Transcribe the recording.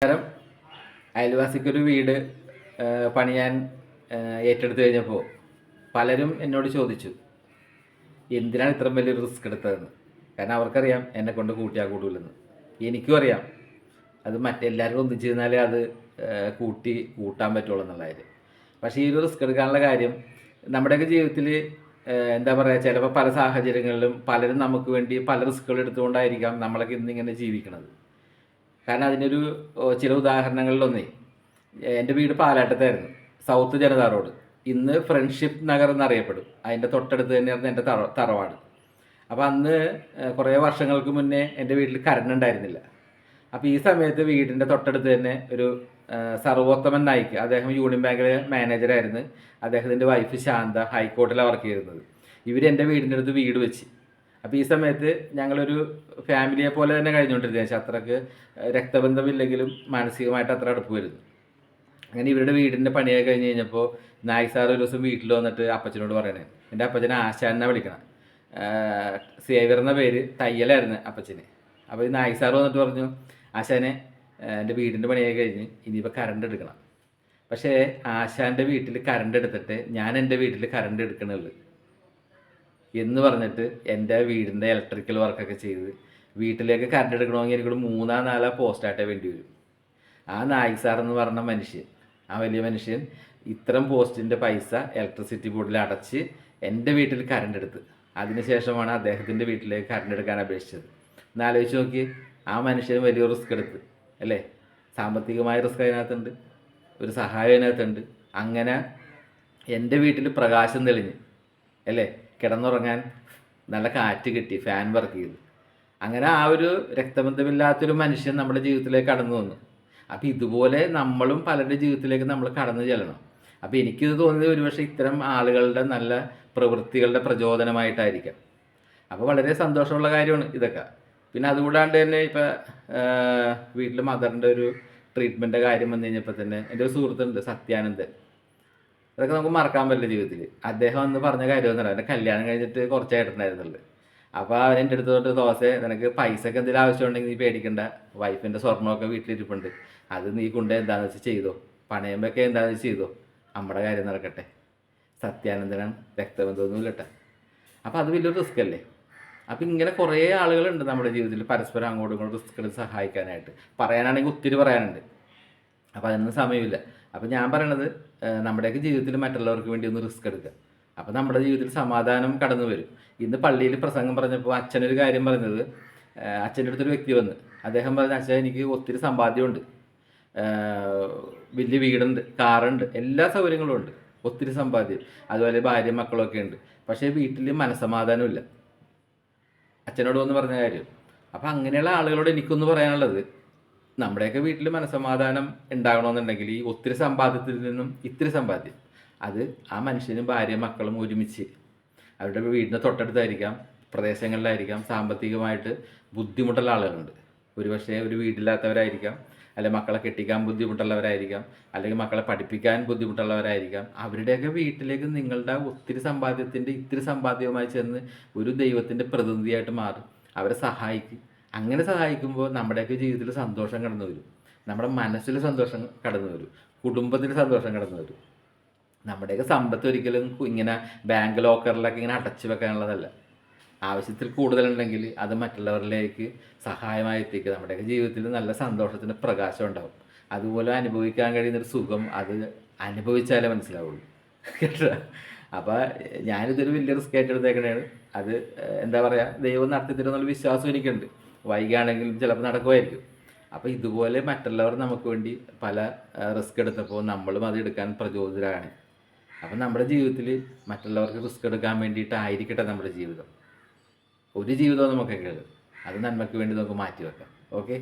നേരം അയൽവാസിക്കൊരു വീട് പണിയാൻ ഏറ്റെടുത്ത് കഴിഞ്ഞപ്പോൾ പലരും എന്നോട് ചോദിച്ചു എന്തിനാണ് ഇത്രയും വലിയൊരു റിസ്ക് എടുത്തതെന്ന്. കാരണം അവർക്കറിയാം എന്നെ കൊണ്ട് കൂട്ടിയാൽ കൂടൂലെന്ന്. എനിക്കും അറിയാം അത് മറ്റെല്ലാവരും ഒന്നിച്ചു കഴിഞ്ഞാലേ അത് കൂട്ടാൻ പറ്റുള്ളൂ എന്നുള്ള കാര്യം. പക്ഷേ ഈ ഒരു റിസ്ക് എടുക്കാനുള്ള കാര്യം നമ്മുടെയൊക്കെ ജീവിതത്തിൽ എന്താ പറയുക, ചിലപ്പോൾ പല സാഹചര്യങ്ങളിലും പലരും നമുക്ക് വേണ്ടി പല റിസ്കുകൾ എടുത്തുകൊണ്ടായിരിക്കാം നമ്മളൊക്കെ ഇന്നിങ്ങനെ ജീവിക്കുന്നത്. കാരണം അതിനൊരു ചില ഉദാഹരണങ്ങളിലൊന്നേ, എൻ്റെ വീട് പാലാട്ടത്തായിരുന്നു, സൗത്ത് ജനതാ റോഡ്. ഇന്ന് ഫ്രണ്ട്ഷിപ്പ് നഗർ എന്നറിയപ്പെടും. അതിൻ്റെ തൊട്ടടുത്ത് തന്നെയായിരുന്നു എൻ്റെ തറവാട്. അപ്പോൾ അന്ന് കുറേ വർഷങ്ങൾക്ക് മുന്നേ എൻ്റെ വീട്ടിൽ കറണ്ട് ഉണ്ടായിരുന്നില്ല. അപ്പോൾ ഈ സമയത്ത് വീടിൻ്റെ തൊട്ടടുത്ത് തന്നെ ഒരു സർവോത്തമൻ നായിക്ക്, അദ്ദേഹം യൂണിയൻ ബാങ്കിലെ മാനേജറായിരുന്നു. അദ്ദേഹത്തിൻ്റെ വൈഫ് ശാന്ത ഹൈക്കോർട്ടിലാണ് വർക്ക് ചെയ്യുന്നത്. ഇവർ എൻ്റെ വീടിൻ്റെ അടുത്ത് വീട് വെച്ച്. അപ്പോൾ ഈ സമയത്ത് ഞങ്ങളൊരു ഫാമിലിയെ പോലെ തന്നെ കഴിഞ്ഞുകൊണ്ടിരുന്നത്. പക്ഷേ അത്രക്ക് രക്തബന്ധമില്ലെങ്കിലും മാനസികമായിട്ട് അത്ര അടുപ്പ് വരുന്നു. അങ്ങനെ ഇവരുടെ വീടിൻ്റെ പണിയൊക്കെ കഴിഞ്ഞ് കഴിഞ്ഞപ്പോൾ നായിക് സാർ ഒരു ദിവസം വീട്ടിൽ വന്നിട്ട് അപ്പച്ചനോട് പറയണേ, എൻ്റെ അപ്പച്ചനെ ആശാനെ വിളിക്കണം. സേവ്യർ എന്ന പേര്, തയ്യലായിരുന്നു അപ്പച്ചന്. അപ്പോൾ ഈ നായിക് സാർ വന്നിട്ട് പറഞ്ഞു, ആശാനെ എൻ്റെ വീടിൻ്റെ പണിയൊക്കെ കഴിഞ്ഞ് ഇനിയിപ്പോൾ കറണ്ട് എടുക്കണം. പക്ഷേ ആശാൻ്റെ വീട്ടിൽ കറണ്ട് എടുത്തിട്ട് ഞാൻ എൻ്റെ വീട്ടിൽ കറണ്ട് എടുക്കണുള്ളൂ എന്ന് പറഞ്ഞിട്ട് എൻ്റെ വീടിൻ്റെ ഇലക്ട്രിക്കൽ വർക്കൊക്കെ ചെയ്ത് വീട്ടിലേക്ക് കറണ്ട് എടുക്കണമെങ്കിൽ എനിക്കൊരു 3-4 പോസ്റ്റായിട്ടേ വേണ്ടി വരും. ആ നായിക് സാർ എന്ന് പറഞ്ഞ മനുഷ്യൻ, ആ വലിയ മനുഷ്യൻ ഇത്തരം പോസ്റ്റിൻ്റെ പൈസ ഇലക്ട്രിസിറ്റി ബോർഡിൽ അടച്ച് എൻ്റെ വീട്ടിൽ കറണ്ട് എടുത്ത് അതിനുശേഷമാണ് അദ്ദേഹത്തിൻ്റെ വീട്ടിലേക്ക് കറണ്ട് എടുക്കാൻ അപേക്ഷിച്ചത്. എന്നാലോചിച്ച് നോക്കി, ആ മനുഷ്യന് വലിയ റിസ്ക് എടുത്ത് അല്ലേ. സാമ്പത്തികമായ റിസ്ക് അതിനകത്തുണ്ട്, ഒരു സഹായം അതിനകത്തുണ്ട്. അങ്ങനെ എൻ്റെ വീട്ടിൽ പ്രകാശം തെളിഞ്ഞ് അല്ലേ, കിടന്നുറങ്ങാൻ നല്ല കാറ്റ് കിട്ടി, ഫാൻ വർക്ക് ചെയ്തു. അങ്ങനെ ആ ഒരു രക്തബന്ധമില്ലാത്തൊരു മനുഷ്യൻ നമ്മുടെ ജീവിതത്തിലേക്ക് കടന്നു വന്നു. അപ്പോൾ ഇതുപോലെ നമ്മളും പലരുടെ ജീവിതത്തിലേക്ക് നമ്മൾ കടന്നു ചെല്ലണം. അപ്പോൾ എനിക്കിത് തോന്നിയത് ഒരുപക്ഷെ ഇത്തരം ആളുകളുടെ നല്ല പ്രവൃത്തികളുടെ പ്രചോദനമായിട്ടായിരിക്കാം. അപ്പോൾ വളരെ സന്തോഷമുള്ള കാര്യമാണ് ഇതൊക്കെ. പിന്നെ അതുകൂടാണ്ട് തന്നെ ഇപ്പോൾ വീട്ടിൽ മദറിൻ്റെ ഒരു ട്രീറ്റ്മെൻറ്റ് കാര്യം വന്നു കഴിഞ്ഞപ്പോൾ തന്നെ എൻ്റെ ഒരു സുഹൃത്തുണ്ട് സത്യാനന്ദൻ. അതൊക്കെ നമുക്ക് മറക്കാൻ പറ്റില്ല ജീവിതത്തിൽ. അദ്ദേഹം അന്ന് പറഞ്ഞ കാര്യമൊന്നും അറിയാം. എൻ്റെ കല്യാണം കഴിഞ്ഞിട്ട് കുറച്ചായിട്ടുണ്ടായിരുന്നുള്ളൂ. അപ്പോൾ അവൻ എൻ്റെ അടുത്ത് തൊട്ട്, ദോശ നിനക്ക് പൈസക്ക് എന്തെങ്കിലും ആവശ്യമുണ്ടെങ്കിൽ നീ പേടിക്കണ്ട, വൈഫിൻ്റെ സ്വർണ്ണമൊക്കെ വീട്ടിലിരിപ്പുണ്ട്, അത് നീ കൊണ്ട് എന്താണെന്ന് വെച്ചാൽ ചെയ്തോ, പണയമ്പൊക്കെ എന്താണെന്ന് വെച്ചാൽ ചെയ്തോ, നമ്മുടെ കാര്യം നടക്കട്ടെ. സത്യാനന്ദനാണ്, രക്തബന്ധമൊന്നുമില്ല കേട്ടോ. അപ്പോൾ അത് വലിയൊരു റിസ്ക് അല്ലേ. അപ്പോൾ ഇങ്ങനെ കുറേ ആളുകളുണ്ട് നമ്മുടെ ജീവിതത്തിൽ പരസ്പരം അങ്ങോട്ടും ഇങ്ങോട്ടും റിസ്ക് എടുത്ത് സഹായിക്കാനായിട്ട്. പറയാനാണെങ്കിൽ ഒത്തിരി പറയാനുണ്ട്, അപ്പോൾ അതിനൊന്നും സമയമില്ല. അപ്പോൾ ഞാൻ പറയണത്, നമ്മുടെയൊക്കെ ജീവിതത്തിൽ മറ്റുള്ളവർക്ക് വേണ്ടി ഒന്ന് റിസ്ക് എടുക്കുക. അപ്പോൾ നമ്മുടെ ജീവിതത്തിൽ സമാധാനം കടന്നു വരും. ഇന്ന് പള്ളിയിൽ പ്രസംഗം പറഞ്ഞപ്പോൾ അച്ഛനൊരു കാര്യം പറഞ്ഞത്, അച്ഛൻ്റെ അടുത്തൊരു വ്യക്തി വന്ന് അദ്ദേഹം പറഞ്ഞ, അച്ഛൻ എനിക്ക് ഒത്തിരി സമ്പാദ്യമുണ്ട്, വലിയ വീടുണ്ട്, കാറുണ്ട്, എല്ലാ സൗകര്യങ്ങളും ഉണ്ട്, ഒത്തിരി സമ്പാദ്യം, അതുപോലെ ഭാര്യ മക്കളൊക്കെ ഉണ്ട്, പക്ഷേ വീട്ടിൽ മനസ്സമാധാനമില്ല. അച്ഛനോട് വന്ന് പറഞ്ഞ കാര്യം. അപ്പോൾ അങ്ങനെയുള്ള ആളുകളോട് എനിക്കൊന്ന് പറയാനുള്ളത്, നമ്മുടെയൊക്കെ വീട്ടിൽ മനസ്സമാധാനം ഉണ്ടാകണമെന്നുണ്ടെങ്കിൽ ഈ ഒത്തിരി സമ്പാദ്യത്തിൽ നിന്നും ഇത്തിരി സമ്പാദ്യം, അത് ആ മനുഷ്യനും ഭാര്യ മക്കളും ഒരുമിച്ച് അവരുടെ വീടിൻ്റെ തൊട്ടടുത്തായിരിക്കാം, പ്രദേശങ്ങളിലായിരിക്കാം സാമ്പത്തികമായിട്ട് ബുദ്ധിമുട്ടുള്ള ആളുകളുണ്ട്. ഒരുപക്ഷെ ഒരു വീടില്ലാത്തവരായിരിക്കാം, അല്ലെങ്കിൽ മക്കളെ കെട്ടിക്കാൻ ബുദ്ധിമുട്ടുള്ളവരായിരിക്കാം, അല്ലെങ്കിൽ മക്കളെ പഠിപ്പിക്കാൻ ബുദ്ധിമുട്ടുള്ളവരായിരിക്കാം. അവരുടെയൊക്കെ വീട്ടിലേക്ക് നിങ്ങളുടെ ഒത്തിരി സമ്പാദ്യത്തിൻ്റെ ഇത്തിരി സമ്പാദ്യവുമായി ചെന്ന് ഒരു ദൈവത്തിൻ്റെ പ്രതിനിധിയായിട്ട് മാറും, അവരെ സഹായിക്കും. അങ്ങനെ സഹായിക്കുമ്പോൾ നമ്മുടെയൊക്കെ ജീവിതത്തിൽ സന്തോഷം കടന്നു വരും, നമ്മുടെ മനസ്സിൽ സന്തോഷം കടന്നു വരും, കുടുംബത്തിൽ സന്തോഷം കടന്നു വരും. നമ്മുടെയൊക്കെ സമ്പത്ത് ഒരിക്കലും ഇങ്ങനെ ബാങ്ക് ലോക്കറിലൊക്കെ ഇങ്ങനെ അടച്ചു വെക്കാനുള്ളതല്ല. ആവശ്യത്തിൽ കൂടുതലുണ്ടെങ്കിൽ അത് മറ്റുള്ളവരിലേക്ക് സഹായമായി എത്തിക്കുക. നമ്മുടെയൊക്കെ ജീവിതത്തിൽ നല്ല സന്തോഷത്തിൻ്റെ പ്രകാശം ഉണ്ടാവും. അതുപോലെ അനുഭവിക്കാൻ കഴിയുന്നൊരു സുഖം അത് അനുഭവിച്ചാലേ മനസ്സിലാവുള്ളൂ കേട്ടോ. അപ്പോൾ ഞാനിതൊരു വലിയ റിസ്ക് ഏറ്റെടുത്തേക്കണേണ്. അത് എന്താ പറയുക, ദൈവം നടത്തി തരുമെന്നുള്ള വിശ്വാസം എനിക്കുണ്ട്. വൈകിയാണെങ്കിലും ചിലപ്പോൾ നടക്കുമായിരിക്കും. അപ്പോൾ ഇതുപോലെ മറ്റുള്ളവർ നമുക്ക് വേണ്ടി പല റിസ്ക് എടുത്തപ്പോൾ നമ്മളും അത് എടുക്കാൻ പ്രചോദിതരാണ്. അപ്പം നമ്മുടെ ജീവിതത്തിൽ മറ്റുള്ളവർക്ക് റിസ്ക് എടുക്കാൻ വേണ്ടിയിട്ടായിരിക്കട്ടെ നമ്മുടെ ജീവിതം. ഒരു ജീവിതവും നമുക്കൊക്കെ ഉള്ളത്, അത് നന്മയ്ക്ക് വേണ്ടി നമുക്ക് മാറ്റി വെക്കാം. ഓക്കെ.